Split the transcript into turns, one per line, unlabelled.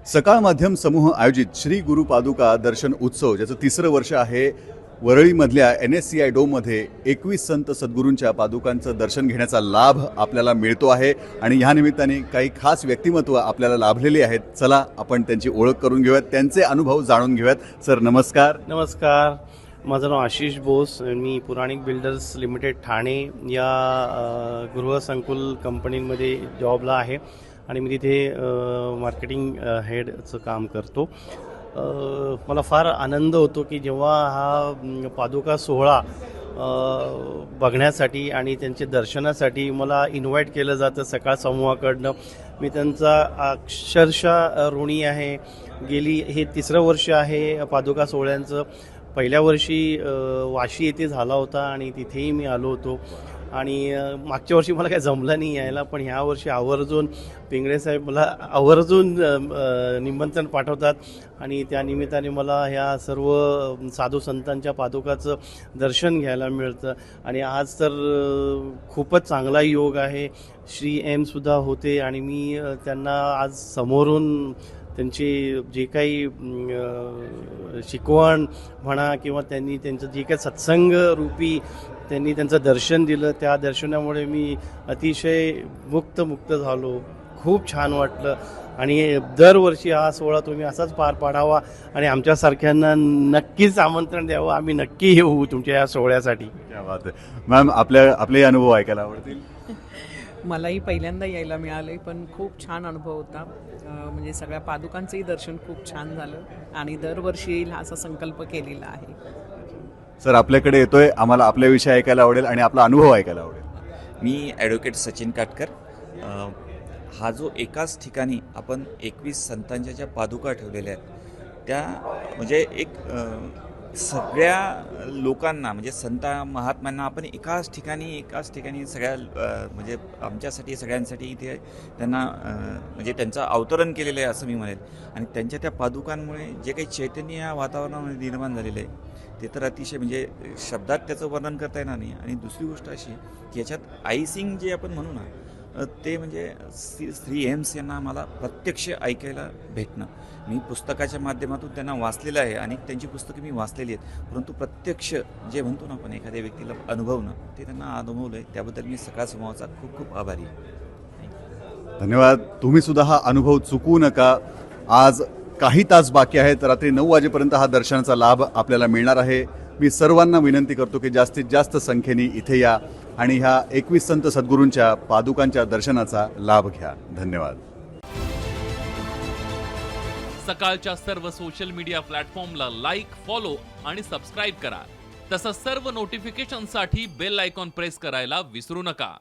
सकाळ माध्यम समूह आयोजित श्री गुरु पादुका दर्शन उत्सव ज्याचं तिसरं वर्ष आहे. वरळीमधल्या NSCI डोममध्ये 21 संत सद्गुरूंच्या पादुकांचं दर्शन घेण्याचा लाभ आपल्याला मिळतो आहे आणि ह्या निमित्ताने काही खास व्यक्तिमत्व आपल्याला लाभलेली आहेत. चला आपण त्यांची ओळख करून घेऊयात, त्यांचे अनुभव जाणून घेऊयात. सर नमस्कार.
नमस्कार, माझं नाव आशिष बोस. मी पुराणिक बिल्डर्स लिमिटेड ठाणे या गृहसंकुल कंपनीमध्ये जॉबला आहे आणि मी तिथे मार्केटिंग हेडचं काम करतो. मला फार आनंद होतो की जेव्हा हा पादुका सोहळा बघण्यासाठी आणि त्यांच्या दर्शनासाठी मला इन्व्हाइट केलं जातं सकाळ समूहाकडनं. मी त्यांचा अक्षरशः ऋणी आहे. हे तिसरं वर्ष आहे पादुका सोहळ्यांचं. पहिल्या वर्षी वाशी येथे झाला होता आणि तिथेही मी आलो होतो आणि मागच्या वर्षी मला काही जमलं नाही यायला, पण ह्या वर्षी आवर्जून पिंगळे साहेब मला आवर्जून निमंत्रण पाठवतात आणि त्या निमित्ताने मला ह्या सर्व साधू संतांच्या पादुकाचं दर्शन घ्यायला मिळतं. आणि आज तर खूपच चांगला योग आहे. श्री एम सुद्धा होते आणि मी त्यांना आज समोरून त्यांची जे काही शिकवण म्हणा किंवा त्यांनी त्यांचं जे काही सत्संग रूपी त्यांनी त्यांचं दर्शन दिलं, त्या दर्शनामुळे मी अतिशय मुक्त झालो. खूप छान वाटलं आणि दरवर्षी हा सोहळा तुम्ही असाच पार पाडावा आणि आमच्यासारख्यांना नक्कीच आमंत्रण द्यावं. आम्ही नक्की येऊ तुमच्या या सोहळ्यासाठी.
क्या बात आहे मॅम. आपले अनुभव ऐकायला आवडतील.
मलाही पहिल्यांदा यायला मिळालं, पण खूप छान अनुभव होता. म्हणजे सगळ्या पादुकांचंही दर्शन खूप छान झालं आणि दरवर्षी येईल हा असा संकल्प केलेला आहे.
सर आपल्याकडे येतोय, आम्हाला आपल्याविषयी ऐकायला आवडेल आणि आपला अनुभव ऐकायला आवडेल.
मी ॲडव्होकेट सचिन काटकर. हा जो एकाच ठिकाणी आपण 21 संतांच्या ज्या पादुका ठेवलेल्या आहेत त्या म्हणजे एक सगळ्या लोकांना म्हणजे संत महात्म्यांना आपण एकाच ठिकाणी सगळ्या म्हणजे आमच्यासाठी सगळ्यांसाठी इथे त्यांना म्हणजे त्यांचं अवतरण केलेलं आहे असं मी म्हणेल. आणि त्यांच्या त्या पादुकांमुळे जे काही चैतन्य या वातावरणामध्ये निर्माण झालेलं आहे ते तर अतिशय म्हणजे शब्दात त्याचं वर्णन करता येणार नाही. आणि दुसरी गोष्ट अशी की याच्यात आईसिंग जे आपण म्हणू ना ते म्हणजे श्री एम्स यांना मला प्रत्यक्ष ऐकायला भेटणं. मी पुस्तकाच्या माध्यमातून त्यांना वाचलेलं आहे, अनेक त्यांची पुस्तकं मी वाचलेली आहेत, परंतु प्रत्यक्ष जे म्हणतो ना आपण एखाद्या व्यक्तीला अनुभवणं ते त्यांना अनुभवलं आहे. त्याबद्दल मी सकाळ समूहाचा खूप आभारी आहे.
धन्यवाद. तुम्ही सुद्धा हा अनुभव चुकवू नका. आज काही तास बाकी आहेत. रात्री 9 वाजेपर्यंत हा दर्शनाचा लाभ आपल्याला मिळणार आहे. मी सर्वांना विनंती करतो की जास्तीत जास्त संख्येने इथे या आणि ह्या 21 संत सद्गुरूंच्या पादुकांच्या दर्शनाचा लाभ घ्या. धन्यवाद.
सकाळच्या सर्व सोशल मीडिया प्लॅटफॉर्मला लाईक, फॉलो आणि सबस्क्राईब करा. तसंच सर्व नोटिफिकेशनसाठी बेल आयकॉन प्रेस करायला विसरू नका.